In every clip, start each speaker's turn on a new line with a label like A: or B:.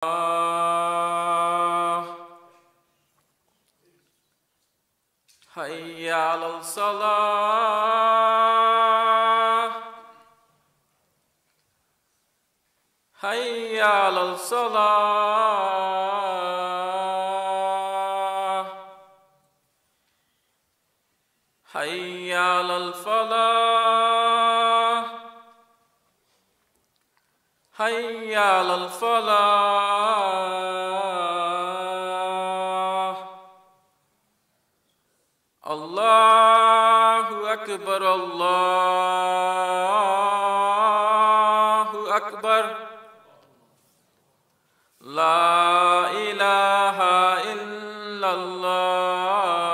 A: حي على الصلاة حي على الصلاة حي على الفلاح حي على الفلاح الله أكبر الله أكبر لا إله إلا الله.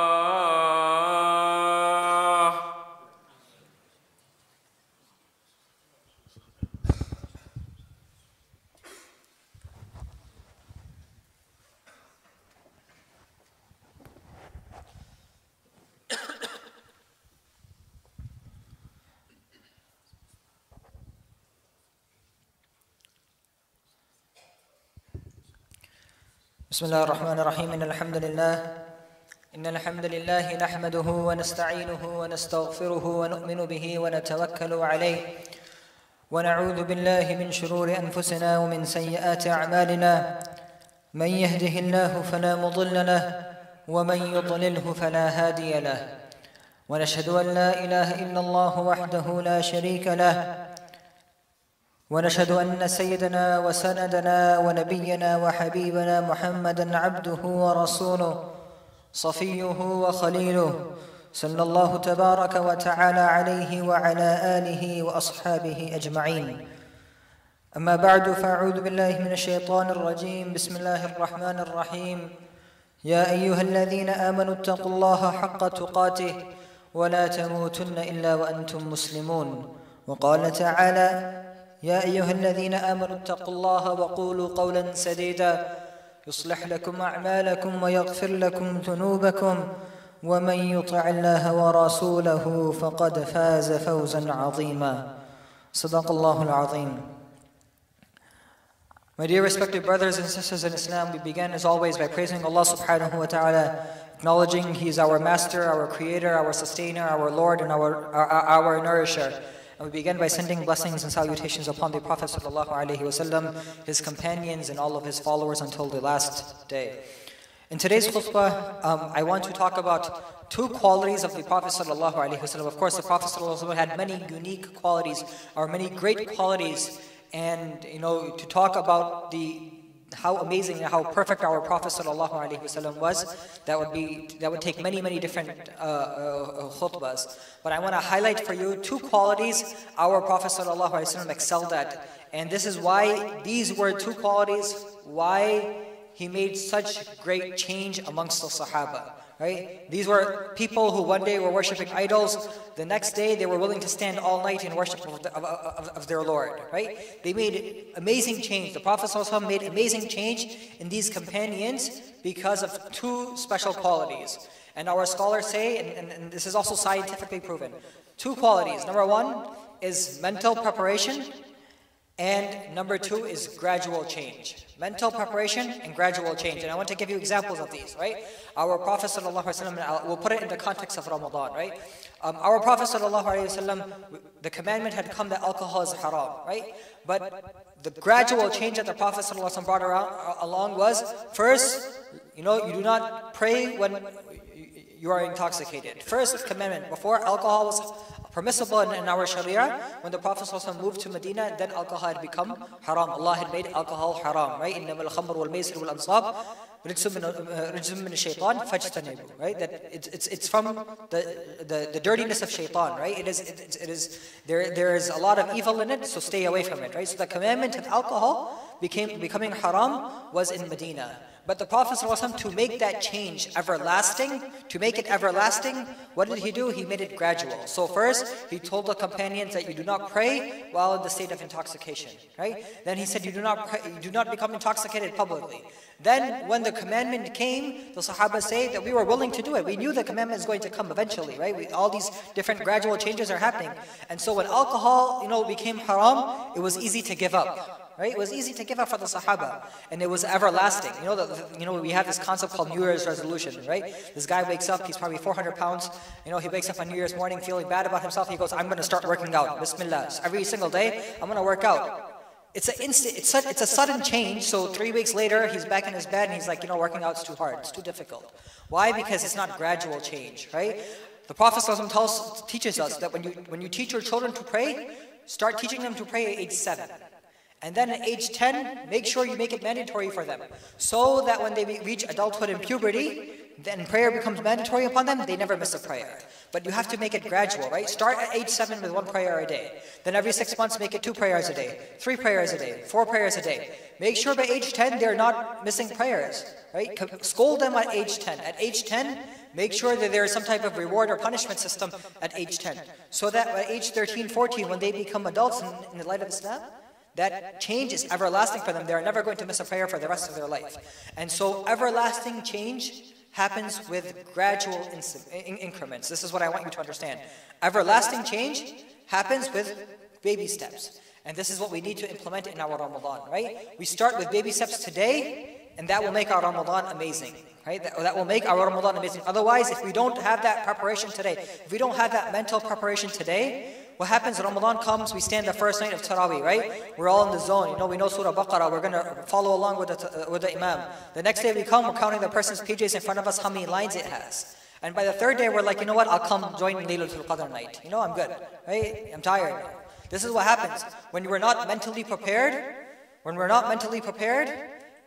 B: بسم الله الرحمن الرحيم. إن الحمد لله نحمده ونستعينه ونستغفره ونؤمن به ونتوكل عليه ونعوذ بالله من شرور أنفسنا ومن سيئات أعمالنا. من يهده الله فلا مضل له ومن يضلله فلا هادي له، ونشهد أن لا إله إلا الله وحده لا شريك له، ونشهد أن سيدنا وسندنا ونبينا وحبيبنا محمدًا عبده ورسوله صفيه وخليله صلى الله تبارك وتعالى عليه وعلى آله وأصحابه أجمعين. أما بعد، فأعوذ بالله من الشيطان الرجيم. بسم الله الرحمن الرحيم. يا أيها الذين آمنوا اتقوا الله حق تقاته ولا تموتن إلا وأنتم مسلمون. وقال تعالى: يا أيها الذين آمنوا اتقوا الله وقولوا قولا سديدا يصلح لكم أعمالكم ويغفر لكم ذنوبكم ومن يطع الله ورسوله فقد فاز فوزا عظيما. صدق الله العظيم. My dear respected brothers and sisters in Islam, we begin as always by praising Allah subhanahu wa ta'ala, acknowledging He is our master, our creator, our sustainer, our Lord, and our nourisher. And we begin by sending blessings and salutations upon the Prophet sallallahu alaihi wasallam, his companions, and all of his followers until the last day. In today's khutbah, I want to talk about two qualities of the Prophet sallallahu alaihi wasallam. Of course, the Prophet sallallahu alaihi wasallam had many unique qualities, or many great qualities, and to talk about how amazing and how perfect our Prophet sallallahu alaihi wasallam was, that would take many different khutbahs. But I want to highlight for you two qualities our Prophet sallallahu alaihi wasallam excelled at, and this is why these were two qualities why he made such great change amongst the Sahaba. Right? These were people who one day were worshipping idols. The next day they were willing to stand all night in worship of their Lord. Right? They made amazing change. The Prophet ﷺ made amazing change in these companions because of two special qualities. And our scholars say, and this is also scientifically proven, two qualities. Number one is mental preparation, and number two is gradual change. Mental preparation and gradual change. And I want to give you examples of these, right? Our Prophet sallallahu alaihi wasallam, we'll put it in the context of Ramadan, right? Our Prophet sallallahu alaihi wasallam, the commandment had come that alcohol is haram, right? But the gradual change that the Prophet sallallahu alaihi wasallam brought along was, first, you do not pray when you are intoxicated. First commandment, before alcohol was permissible in our Sharia, when the Prophet ﷺ moved to Medina, then alcohol had become haram. Allah had made alcohol haram, right? إِنَّمَا الْخَمْرُ وَالْمَيْسِرُ وَالْأَنْصَابُ رِجْسٌ مِّنَ الشَّيْطَانِ فَاجْتَنِبُوا. Right? That it's from the dirtiness of shaitan, right? There is a lot of evil in it, so stay away from it, right? So the commandment of alcohol becoming haram was in Medina. But the Prophet ﷺ, to make that change everlasting, what did he do? He made it gradual. So first, he told the companions that you do not pray while in the state of intoxication, right? Then he said you do not become intoxicated publicly. Then when the commandment came, the Sahaba say that we were willing to do it. We knew the commandment is going to come eventually, right? All these different gradual changes are happening. And so when alcohol, became haram, it was easy to give up. right? It was easy to give up for the Sahaba, and it was everlasting. We have this concept called New Year's resolution, right? This guy wakes up, he's probably 400 pounds. He wakes up on New Year's morning feeling bad about himself. He goes, I'm going to start working out. Bismillah. Every single day, I'm going to work out. It's a sudden change. So 3 weeks later, he's back in his bed and he's like, working out's too hard. It's too difficult. Why? Because it's not gradual change, right? The Prophet ﷺ teaches us that when you teach your children to pray, start teaching them to pray at age 7. And then at age 10, make sure you make it mandatory for them. So that when they reach adulthood and puberty, then prayer becomes mandatory upon them, they never miss a prayer. But you have to make it gradual, right? Start at age 7 with 1 prayer a day. Then every 6 months, make it 2 prayers a day, 3 prayers a day, 4 prayers a day. Make sure by age 10, they're not missing prayers, right? Scold them at age 10. At age 10, make sure that there is some type of reward or punishment system at age 10. So that at age 13, 14, when they become adults in the light of Islam, that change is everlasting for them. They're never going to miss a prayer for the rest of their life. And so everlasting change happens with gradual increments. This is what I want you to understand. Everlasting change happens with baby steps. And this is what we need to implement in our Ramadan, right? We start with baby steps today, and that will make our Ramadan amazing, right? That will make our Ramadan amazing. Otherwise, if we don't have that preparation today, if we don't have that mental preparation today, what happens? Ramadan comes, we stand the first night of Taraweeh, right? We're all in the zone. We know Surah Baqarah. We're going to follow along with the Imam. The next day we come, we're counting the person's pages in front of us, how many lines it has. And by the third day, we're like, what? I'll come join Laylatul Qadr night. I'm good, right? I'm tired. This is what happens. When we're not mentally prepared,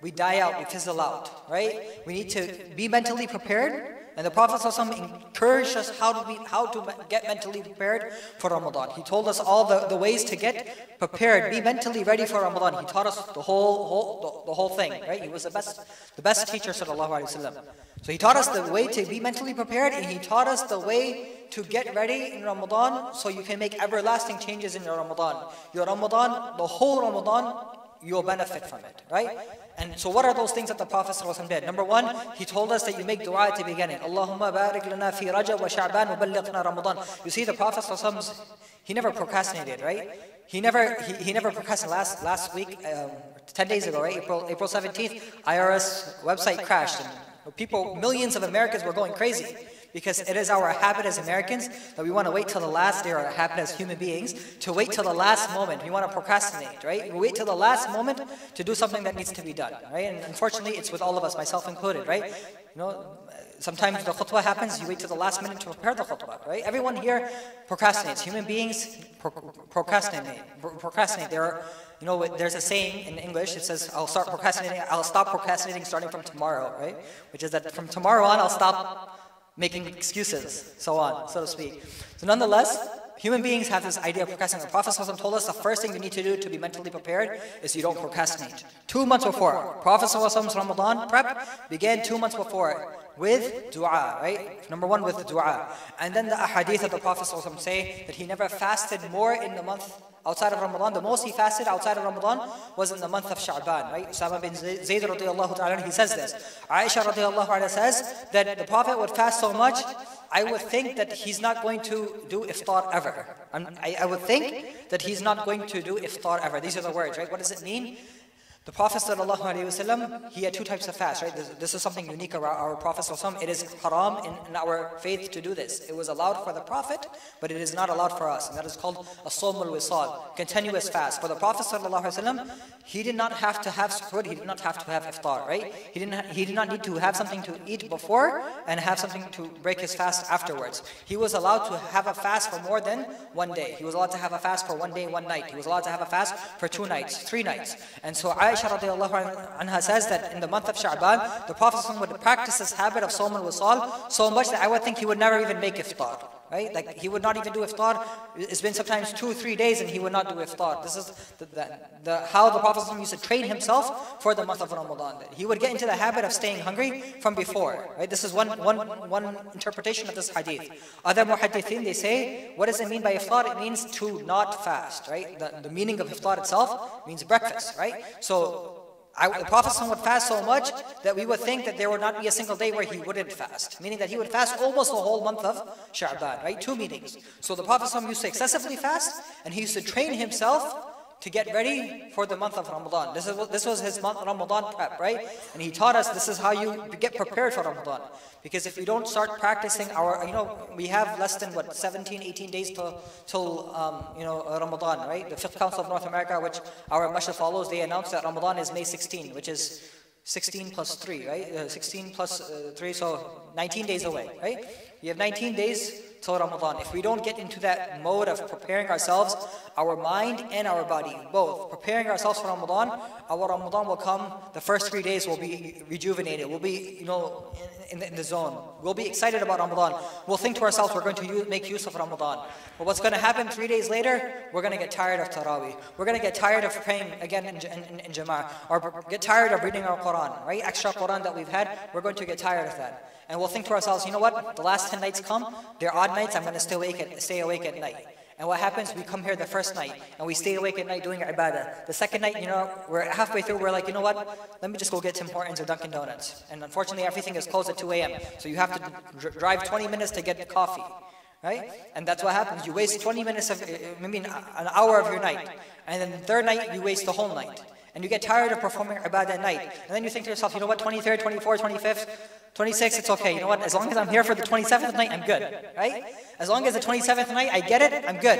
B: we die out, we fizzle out, right? We need to be mentally prepared. And the Prophet ﷺ encouraged us how to get mentally prepared for Ramadan. He told us all the ways to get prepared, be mentally ready for Ramadan. He taught us the whole thing, right? He was the best teacher, sallallahu alaihi wasallam. So he taught us the way to be mentally prepared, and he taught us the way to get ready in Ramadan so you can make everlasting changes in your Ramadan. Your Ramadan, the whole Ramadan, you'll benefit from it, right? And so what are those things that the Prophet ﷺ did? Number one, he told us that you make dua at the beginning. Allahumma barik lana fi Rajab wa Sha'ban wa ballighna Ramadan. You see, the Prophet ﷺ, he never procrastinated, right? He never procrastinated. Last week, 10 days ago, right? April 17th, IRS website crashed. And millions of Americans were going crazy. Because it is our habit as Americans that we want to wait till the last day, or our habit as human beings, to wait till the last moment. We want to procrastinate, right? We wait till the last moment to do something that needs to be done, right? And unfortunately, it's with all of us, myself included, right? Sometimes the khutbah happens, you wait till the last minute to prepare the khutbah, right? Everyone here procrastinates. Human beings procrastinate. There's a saying in English, it says, I'll stop procrastinating starting from tomorrow, right? Which is that from tomorrow on, I'll stop making excuses, so on, so to speak. So nonetheless, human beings have this idea of procrastinating. The Prophet ﷺ told us the first thing you need to do to be mentally prepared is you don't procrastinate. 2 months before, Prophet ﷺ's Ramadan prep began 2 months before with dua, right? Number one, with dua. And then the ahadith of the Prophet ﷺ say that he never fasted more in the month outside of Ramadan. The most he fasted outside of Ramadan was in the month of Sha'ban, right? Usama bin Zayd radiallahu ta'ala, he says this. Aisha radiallahu anha says that the Prophet would fast so much, I would think that he's not going to do iftar ever. I would think that he's not going to do iftar ever. These are the words, right? What does it mean? The Prophet ﷺ, he had 2 types of fast, right? This is something unique about our Prophet ﷺ. It is haram in our faith to do this. It was allowed for the Prophet, but it is not allowed for us. And that is called a sawm al-wisal, continuous fast. For the Prophet ﷺ, he did not have to have suhoor, he did not have to have iftar, right? He did not need to have something to eat before and have something to break his fast afterwards. He was allowed to have a fast for more than 1 day. He was allowed to have a fast for 1 day, 1 night. He was allowed to have a fast for 2 nights, 3 nights. And so Aisha radiallahu anha says that in the month of Sha'ban, the Prophet would practice this habit of sawm al-wisal so much that I would think he would never even make iftar. Right? Like he would not even do iftar. It's been sometimes 2 or 3 days and he would not do iftar. This is how the Prophet used to train himself for the month of Ramadan. He would get into the habit of staying hungry from before. Right? This is one interpretation of this hadith. Other muhaddithin, they say, what does it mean by iftar? It means to not fast. Right? The meaning of iftar itself means breakfast. Right? So the Prophet would fast so much that we would think that there would not be a single day where he wouldn't fast. Meaning that he would fast almost the whole month of Sha'ban, right? 2 meanings. So the Prophet used to excessively fast, and he used to train himself to get ready for the month of Ramadan. This was his month, Ramadan prep, right? And he taught us this is how you get prepared for Ramadan. Because if we don't start practicing our, we have less than 17, 18 days till Ramadan, right? The Fiqh Council of North America, which our masjid follows, they announced that Ramadan is May 16, which is 16 plus 3, right? 16 plus 3, so 19 days away, right? You have 19 days till Ramadan. If we don't get into that mode of preparing ourselves, our mind and our body, both, preparing ourselves for Ramadan, our Ramadan will come, the first 3 days will be rejuvenated. We'll be, in the zone. We'll be excited about Ramadan. We'll think to ourselves, we're going to make use of Ramadan. But what's going to happen 3 days later? We're going to get tired of Taraweeh. We're going to get tired of praying again in Jama'ah. Or get tired of reading our Quran, right? Extra Quran that we've had, we're going to get tired of that. And we'll think to ourselves, you know what? The last 10 nights come, they're odd nights, I'm going to stay awake at night. And what happens? We come here the first night, and we stay awake at night doing ibadah. The second night, we're halfway through, we're like, you know what? Let me just go get Tim Hortons or Dunkin' Donuts. And unfortunately, everything is closed at 2 a.m. So you have to drive 20 minutes to get coffee, right? And that's what happens. You waste 20 minutes of, maybe an hour of your night. And then the third night, you waste the whole night. And you get tired of performing ibadah at night. And then you think to yourself, you know what, 23rd, 24th, 25th, 26th, it's okay. You know what, as long as I'm here for the 27th night, I'm good, right? As long as the 27th night, I get it, I'm good.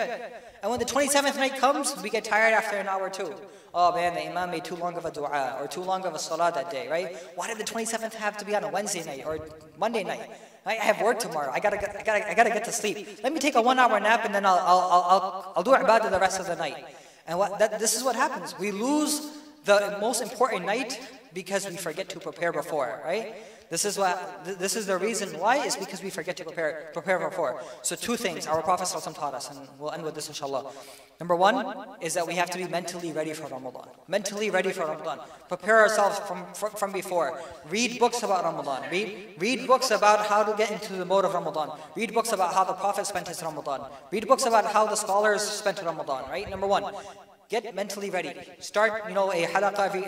B: And when the 27th night comes, we get tired after an hour or two. Oh man, the imam made too long of a dua, or too long of a salah that day, right? Why did the 27th have to be on a Wednesday night, or Monday night? I have work tomorrow, I gotta get to sleep. Let me take a 1 hour nap, and then I'll do ibadah the rest of the night. And this is what happens. We lose the most important night because we forget to prepare before, right? This is the reason why, is because we forget to prepare before. So 2 things our Prophet ﷺ taught us, and we'll end with this inshallah. Number 1 is that we have to be mentally ready for Ramadan. Mentally ready for Ramadan. Prepare ourselves from before. Read books about Ramadan. Read books about how to get into the mode of Ramadan. Read books about how the Prophet spent his Ramadan. Read books about how the scholars spent Ramadan, right? Number 1. Get mentally ready. Start, a halaqah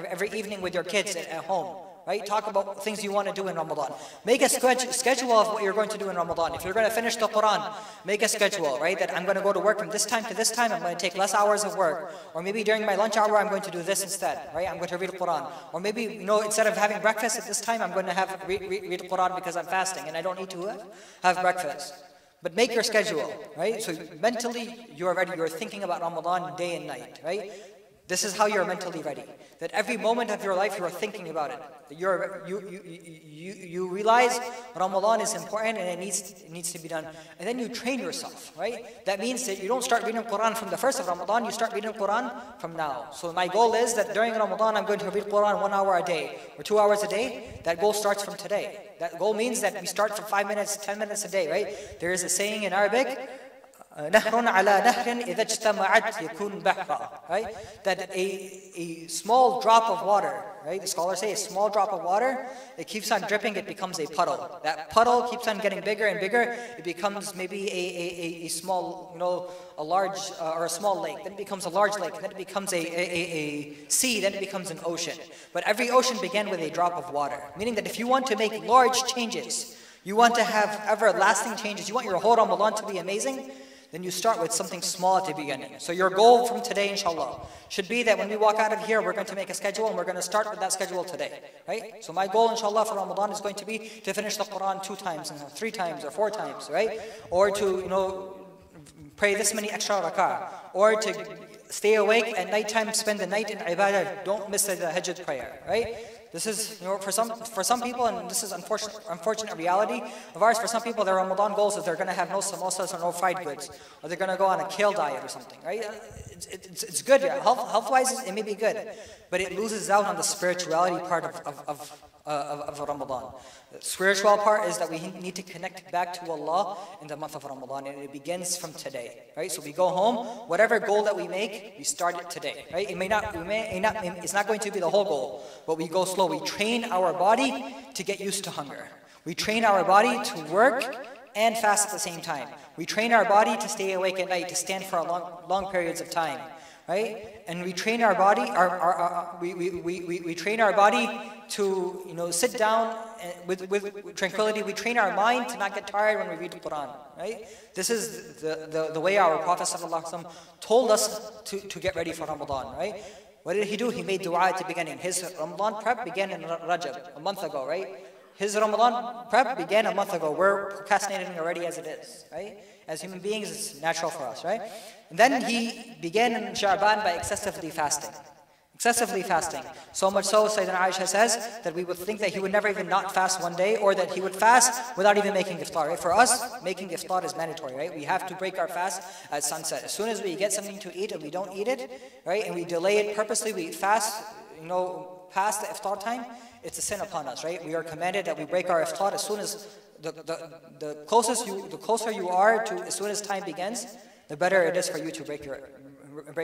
B: every evening with your kids at home, right? Talk about things you want to do in Ramadan. Make a schedule of what you're going to do in Ramadan. If you're going to finish the Quran, make a schedule, right? That I'm going to go to work from this time to this time. I'm going to take less hours of work. Or maybe during my lunch hour, I'm going to do this instead, right? I'm going to read the Quran. Or maybe, instead of having breakfast at this time, I'm going to read the Quran because I'm fasting and I don't need to have breakfast. But make your schedule, right? So mentally, you're ready. You're thinking about Ramadan day and night, right? This is how you're mentally ready. That every moment of your life, you're thinking about it. That you realize Ramadan is important and it needs to be done. And then you train yourself, right? That means that you don't start reading Quran from the first of Ramadan, you start reading Quran from now. So my goal is that during Ramadan, I'm going to read Quran 1 hour a day or 2 hours a day. That goal starts from today. That goal means that we start from 5 minutes, 10 minutes a day, right? There is a saying in Arabic, نهر على نهر إذا اجتمعت يكون بحرا, right? That a small drop of water, right? The scholars say a small drop of water, it keeps on dripping, it becomes a puddle. That puddle keeps on getting bigger and bigger, it becomes maybe a small, a large or a small lake, then it becomes a large lake, then it becomes a sea, then it becomes an ocean. But every ocean began with a drop of water, meaning that if you want to make large changes, you want to have everlasting changes, you want your whole Ramadan to be amazing, then you start with something small at the beginning. So your goal from today, inshallah, should be that when we walk out of here, we're going to make a schedule and we're going to start with that schedule today, right? So my goal, inshallah, for Ramadan is going to be to finish the Quran 2 times, and 3 times, or 4 times, right? Or to, pray this many extra rak'ah, or to stay awake at nighttime, spend the night in ibadah, don't miss the Hajj prayer, right? This is, for some people, and this is unfortunate reality of ours, for some people their Ramadan goals is they're going to have no samosas or no fried goods, or they're going to go on a kale diet or something, right? It's good, yeah. Health-wise, it may be good, but it loses out on the spirituality part of Ramadan. The spiritual part is that we need to connect back to Allah in the month of Ramadan, and it begins from today, right? So we go home, whatever goal that we make, we start it today, right? It's not going to be the whole goal, but we go slow. We train our body to get used to hunger. We train our body to work and fast at the same time. We train our body to stay awake at night, to stand for long periods of time. right? And we train our body, we train our body to sit down with tranquility. We train our mind to not get tired when we read the Quran, right? This is the way our Prophet ﷺ told us to get ready for Ramadan, right? What did he do? He made dua at the beginning. His Ramadan prep began in Rajab, a month ago, right? His Ramadan prep began a month ago. We're procrastinating already as it is, right? As human beings, it's natural for us, right? And then he began in Sha'ban by excessively fasting. Excessively fasting. So much so, Sayyidina Aisha says that we would think that he would never even not fast one day, or that he would fast without even making iftar, right? For us, making iftar is mandatory, right? We have to break our fast at sunset. As soon as we get something to eat and we don't eat it, right? And we delay it purposely, we fast, past the iftar time, it's a sin upon us, right? We are commanded that we break our iftar as soon as the closer you are to as soon as time begins, the better it is for you to break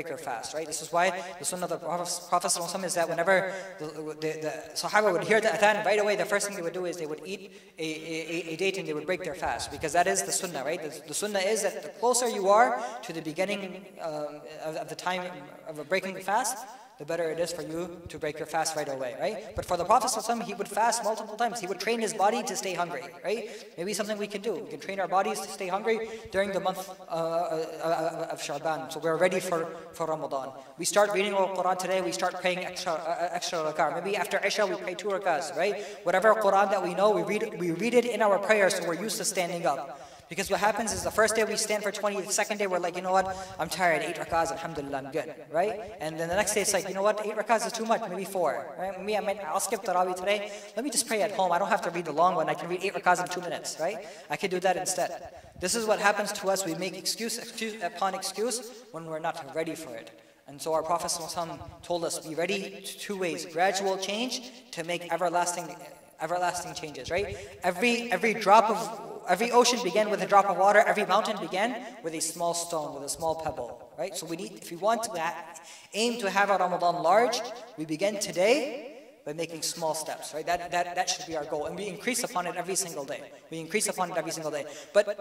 B: your fast, right? This is why the sunnah of the Prophet ﷺ is that whenever the Sahaba would hear the adhan, right away the first thing they would do is they would eat a date and they would break their fast, because that is the sunnah, right? The sunnah is that the closer you are to the beginning of the time of breaking the fast, the better it is for you to break your fast right away, right? But for the Prophet ﷺ, he would fast multiple times. He would train his body to stay hungry, right? Maybe something we can do. We can train our bodies to stay hungry during the month of Sha'ban. So we're ready for Ramadan. We start reading the Quran today, we start praying extra rak'ah. Maybe after Isha we pray 2 rak'ahs, right? Whatever Quran that we know, we read it in our prayers, so we're used to standing up. Because what happens is the first day we stand for 20, the second day we're like, you know what, I'm tired, 8 rak'ahs, alhamdulillah, I'm good, right? And then the next day it's like, you know what, 8 rak'ahs is too much, maybe 4, right? Me, I'll skip Tarawih today, let me just pray at home, I don't have to read the long one, I can read 8 rak'ahs in 2 minutes, right? I can do that instead. This is what happens to us, we make excuse upon excuse when we're not ready for it. And so our Prophet ﷺ told us, be ready 2 ways, gradual change to make everlasting changes, right? Every ocean began with a drop of water. Every mountain began with a small stone, with a small pebble, right? So if we want to aim to have our Ramadan large, we begin today by making small steps, right? That should be our goal, and we increase upon it every single day. But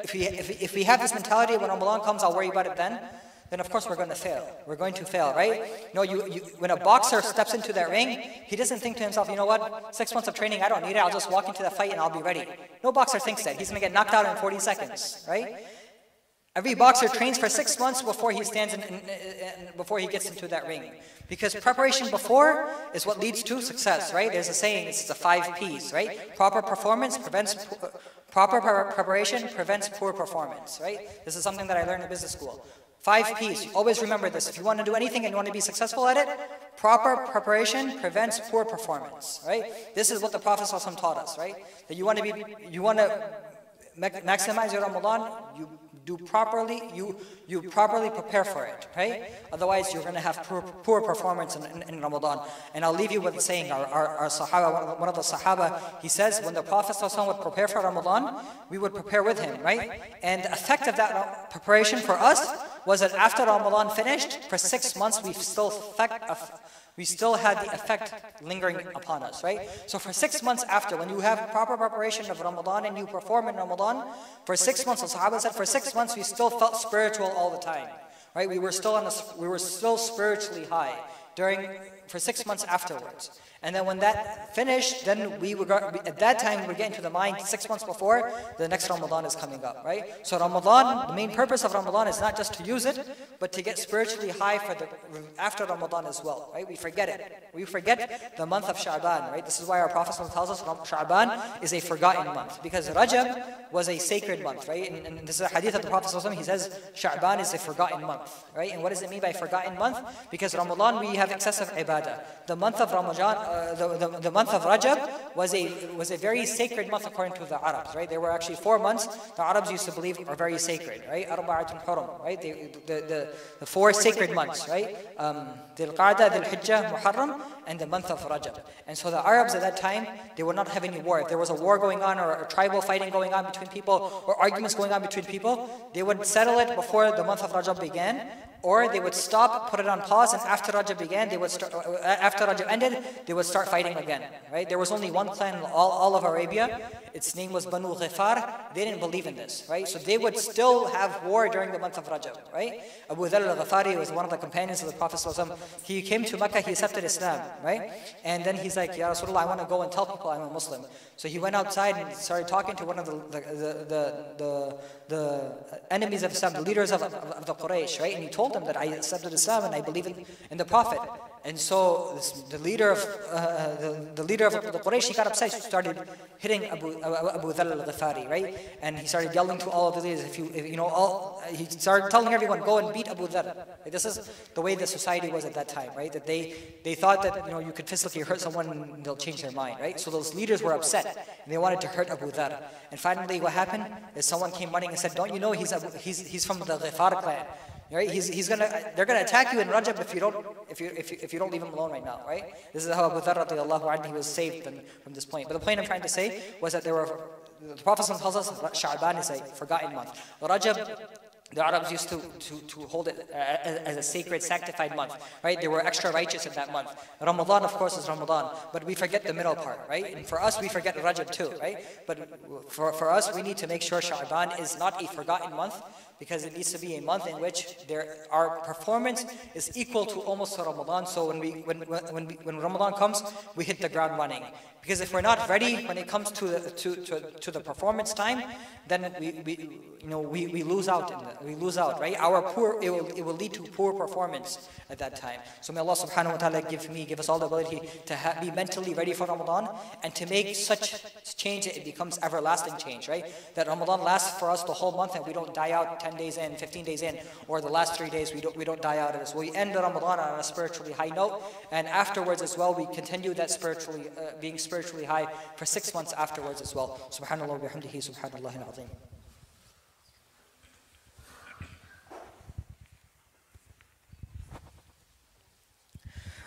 B: if we have this mentality, when Ramadan comes, I'll worry about it then of course we're going to fail. We're going to fail, right? No, when a boxer steps into that ring, he doesn't think to himself, you know what, 6 months of training, I don't need it, I'll just walk into the fight and I'll be ready. No boxer thinks that. He's going to get knocked out in 40 seconds, right? Every boxer trains for 6 months before he before he gets into that ring. Because preparation before is what leads to success, right? There's a saying, it's the 5 P's, right? Proper preparation prevents poor performance, right? This is something that I learned in business school. 5 P's. Always remember this. If you want to do anything and you want to be successful at it, proper preparation prevents poor performance, right? This is what the Prophet ﷺ taught us, right? That you want to maximize your Ramadan, you properly prepare for it, right? Otherwise, you're going to have poor performance in Ramadan. And I'll leave you with saying, our Sahaba, one of the Sahaba, he says, when the Prophet ﷺ would prepare for Ramadan, we would prepare with him, right? And the effect of that preparation for us was that after Ramadan finished, for 6 months, we still had the effect lingering upon us, right? So for 6 months after, when you have proper preparation of Ramadan and you perform in Ramadan, for 6 months, the Sahaba said, for 6 months we still felt spiritual all the time, right? We were still spiritually high for 6 months afterwards. And then when that finished, then at that time we were getting to the mind 6 months before the next Ramadan is coming up, right? So Ramadan, the main purpose of Ramadan is not just to use it, but to get spiritually high after Ramadan as well, right? We forget it. We forget the month of Sha'ban, right? This is why our Prophet tells us Sha'ban is a forgotten month, because Rajab was a sacred month, right? And this is a hadith of the Prophet, he says Sha'ban is a forgotten month, right? And what does it mean by forgotten month? Because Ramadan we have excessive ibadah. The month of Ramadan, the month of Rajab was a very sacred month according to the Arabs, right? There were actually 4 months the Arabs used to believe are very sacred, right? Arba'atun Hurum, right? The 4 sacred months, right? Dhul Qa'dah, Dhul Hijjah, Muharram, and the month of Rajab. And so the Arabs at that time, they would not have any war. If there was a war going on or a tribal fighting going on between people or arguments going on between people, they would settle it before the month of Rajab began, or they would stop, put it on pause, and after Rajab began, after Rajab ended, they would start fighting again, right? There was only one one clan in all of Arabia. Its name was Banu Ghifar. They didn't believe in this, right? So they would still have war during the month of Rajab, right? Abu Dharr al-Ghifari was one of the companions of the Prophet ﷺ. He came to Mecca, he accepted Islam, right? And then he's like, Ya Rasulullah, I want to go and tell people I'm a Muslim. So he went outside and started talking to one of the enemies of Islam, the leaders of the Quraysh, right? And he told them that I accepted Islam and I believe in the Prophet. And so the leader of the Quraysh, he got upset. He started hitting Abu Dharr al-Ghifari, right? And he started yelling to all of the leaders, he started telling everyone, go and beat Abu Dharr. This is the way the society was at that time, right? That they thought that you could physically hurt someone and they'll change their mind, right? So those leaders were upset and they wanted to hurt Abu Dharr. And finally, what happened is someone came running and said, don't you know he's from the Ghifar clan? Right? They're gonna attack you in Rajab if you don't leave him alone right now, right? This is how Abu Dharr radiallahu anhu, he was saved from this point. But the point I'm trying to say was that the Prophet tells us that Sha'ban is a forgotten month. Rajab, the Arabs used to hold it as a sacred, sanctified month, right? They were extra righteous in that month. Ramadan, of course, is Ramadan, but we forget the middle part, right? And for us, we forget Rajab too, right? But for us, we need to make sure Sha'ban is not a forgotten month, because it needs to be a month in which our performance is equal to almost Ramadan. So when Ramadan comes, we hit the ground running. Because if we're not ready when it comes to the performance time, then we lose out. We lose out, right? It will lead to poor performance at that time. So may Allah subhanahu wa ta'ala give us all the ability to be mentally ready for Ramadan and to make such change that it becomes everlasting change, right? That Ramadan lasts for us the whole month and we don't die out 10 days in, 15 days in, or the last 3 days we don't die out of this. We end Ramadan on a spiritually high note, and afterwards as well we continue that being spiritually high for 6 months afterwards as well. Subhanallah wa bihamdihi, subhanallah al-azim.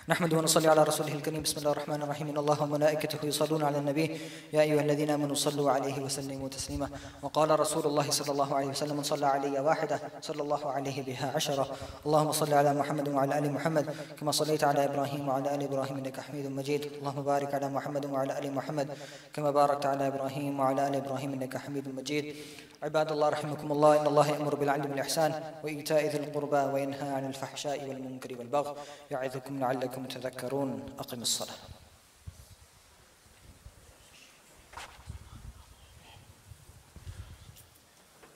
B: نحمد ونصلي على رسوله الكريم بسم الله الرحمن الرحيم إن الله وملائكته يصلون على النبي يا أيها الذين آمنوا صلوا عليه وسلموا تسليما وقال رسول الله صلى الله عليه وسلم من صلى علي واحدة صلى الله عليه بها 10 اللهم صل على محمد وعلى آل محمد كما صليت على إبراهيم وعلى آل إبراهيم إنك حميد مجيد اللهم بارك على محمد وعلى آل محمد كما باركت على إبراهيم وعلى آل إبراهيم إنك حميد مجيد عباد الله رحمكم الله إن الله يأمر بالعدل والإحسان وإيتاء ذي القربى وينهى عن الفحشاء والمنكر والبغي يعظكم لعلكم تذكرون أقم الصلاة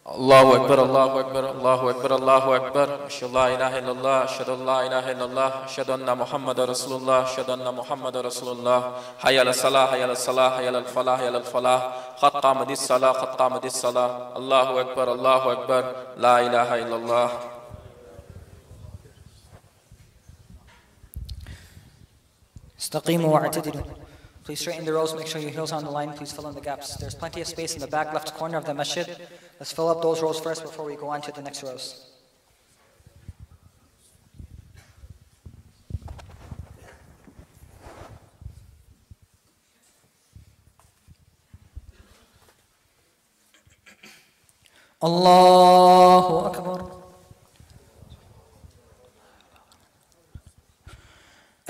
A: الله أكبر الله أكبر الله أكبر الله أكبر أشهد لا إله إلا الله أشهد لا إله إلا الله أشهد أن محمد رسول الله أشهد أن محمد رسول الله حي على الصلاة حي على الصلاة حي على الفلاح حي على الفلاح قد قامت الصلاة قد قامت الصلاة الله أكبر الله أكبر لا إله إلا الله.
B: استقيموا واعتدلوا. Please straighten the rows, make sure your heels are on the line, please fill in the gaps. There's plenty of space in the back left corner of the masjid. Let's fill up those rows first before we go on to the next rows. Allahu Akbar.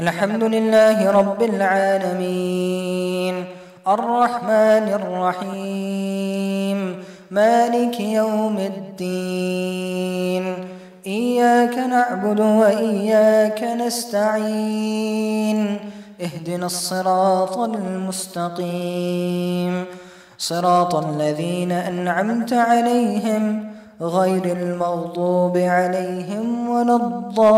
B: الحمد لله رب العالمين الرحمن الرحيم مالك يوم الدين إياك نعبد وإياك نستعين اهدنا الصراط المستقيم صراط الذين أنعمت عليهم غير المغضوب عليهم ولا الضالين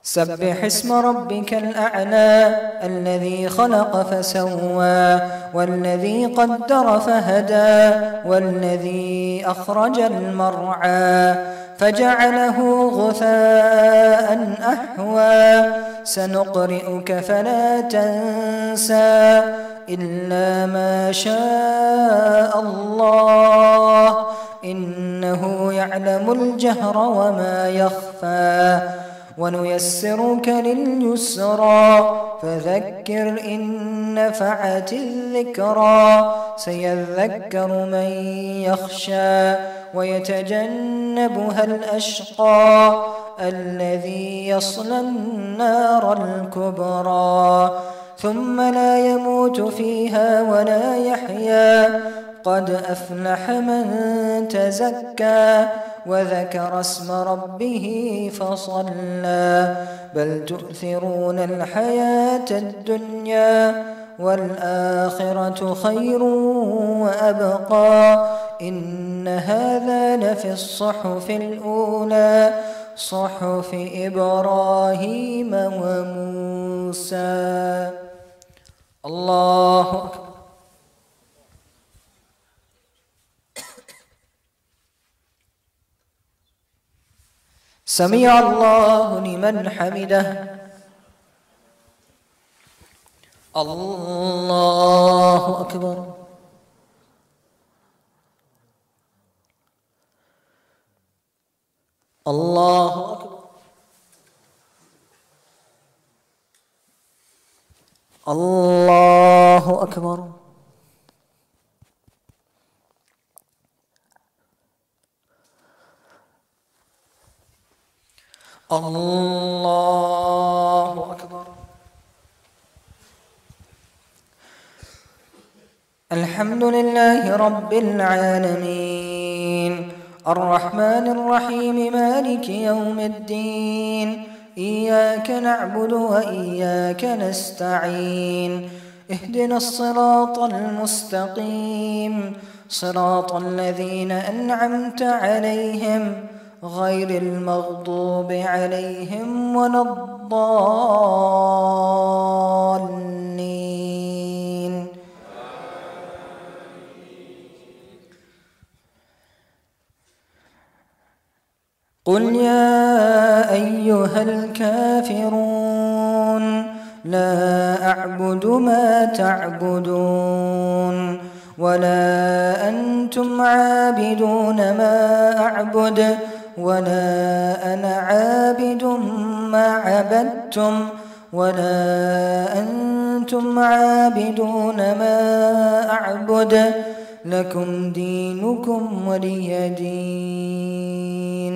B: سبح اسم ربك الأعلى الذي خلق فسوى والذي قدر فهدى والذي أخرج المرعى فجعله غثاء أحوى سنقرئك فلا تنسى إلا ما شاء الله إنه يعلم الجهر وما يخفى ونيسرك لليسرى فذكر إن نفعت الذكرى سيذكر من يخشى ويتجنبها الأشقى الذي يصلى النار الكبرى ثم لا يموت فيها ولا يحيا قد أفلح من تزكى وذكر اسم ربه فصلى بل تؤثرون الحياة الدنيا والآخرة خير وأبقى إن هذا لفي الصحف الأولى صحف إبراهيم وموسى. الله أكبر. سمع الله لمن حمده. الله أكبر. الله أكبر. الله أكبر. الله أكبر. الحمد لله رب العالمين الرحمن الرحيم مالك يوم الدين إياك نعبد وإياك نستعين اهدنا الصراط المستقيم صراط الذين أنعمت عليهم غير المغضوب عليهم ولا الضالين. قل يا أيها الكافرون لا أعبد ما تعبدون ولا أنتم عابدون ما أعبد ولا أنا عابد ما عبدتم ولا أنتم عابدون ما أعبد لكم دينكم ولي دين.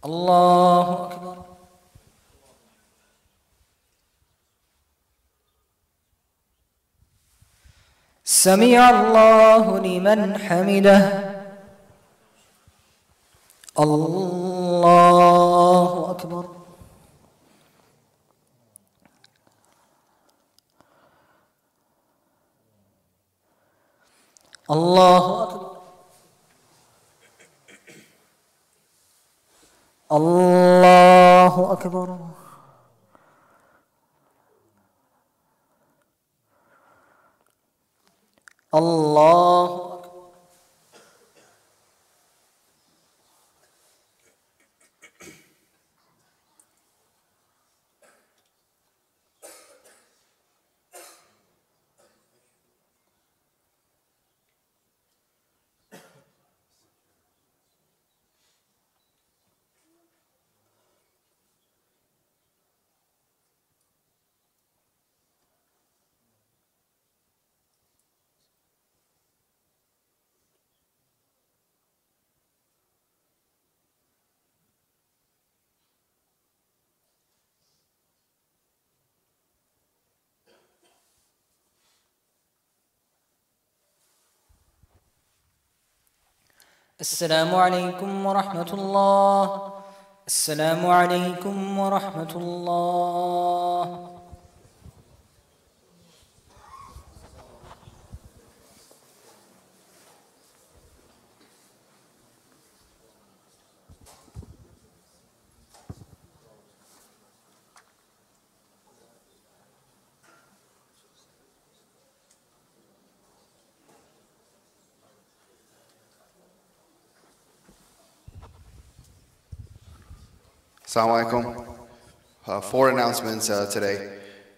B: الله أكبر. سمع الله لمن حمده. الله أكبر. الله أكبر. الله أكبر. الله أكبر. السلام عليكم ورحمة الله. السلام عليكم ورحمة الله.
C: Assalamu alaikum. 4 announcements today.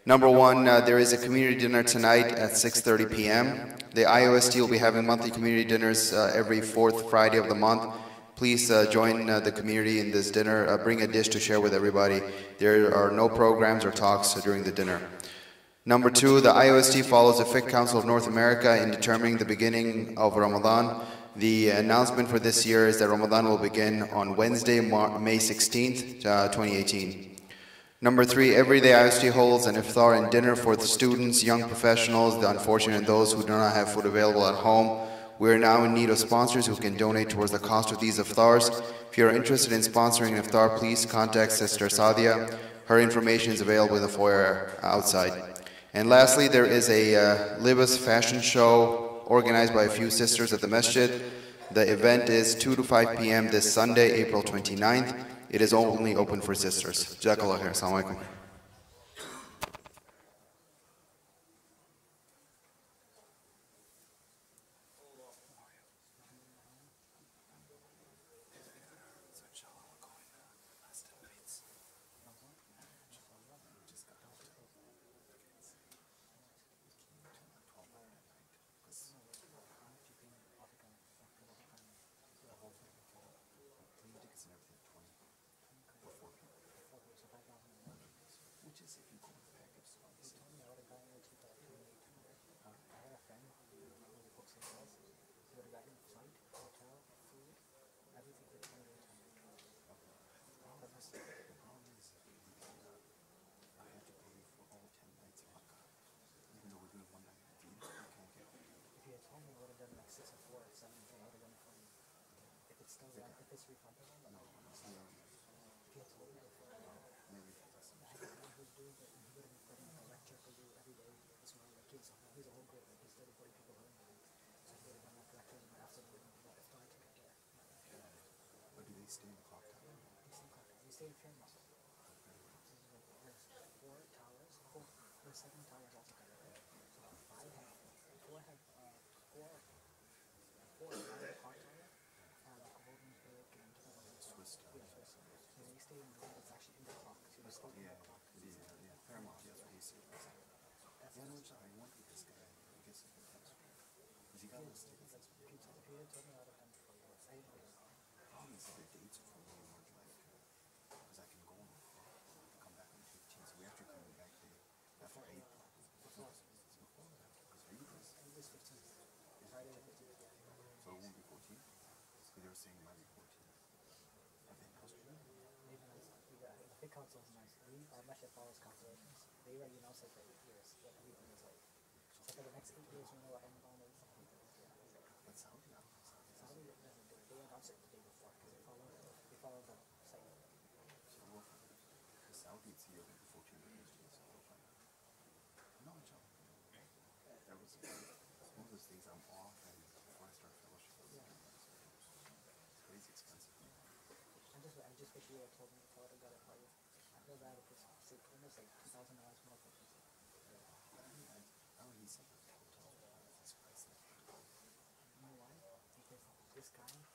C: Number 1, there is a community dinner tonight at 6:30 p.m. The IOST will be having monthly community dinners every 4th Friday of the month. Please join the community in this dinner. Bring a dish to share with everybody. There are no programs or talks during the dinner. Number 2, the IOST follows the Fiqh Council of North America in determining the beginning of Ramadan. The announcement for this year is that Ramadan will begin on Wednesday, May 16th, 2018. Number 3, every day IOST holds an iftar and dinner for the students, young professionals, the unfortunate, and those who do not have food available at home. We are now in need of sponsors who can donate towards the cost of these iftars. If you are interested in sponsoring an iftar, please contact Sister Sadia. Her information is available in the foyer outside. And lastly, there is a Libas fashion show organized by a few sisters at the masjid. The event is 2 to 5 p.m. this Sunday, April 29th. It is only open for sisters. Jazakallah khair. Assalamu alaikum.
B: Council is nice. Our method follows calculations. They already know for 8 years what everything is like. So for the next 8 years, we know what Ramadan is. But Saudi doesn't do it. They announce it the day before because they follow the site. So for Saudi, it's here before 2 years. No, inshallah. That was one of those things I'm off and before I start fellowship. Yeah. It's crazy expensive. I just wish you would have told me before I got it for you. I feel bad if it's almost like $2,000 more for this. I don't need something. That's priceless. You know why? Because this guy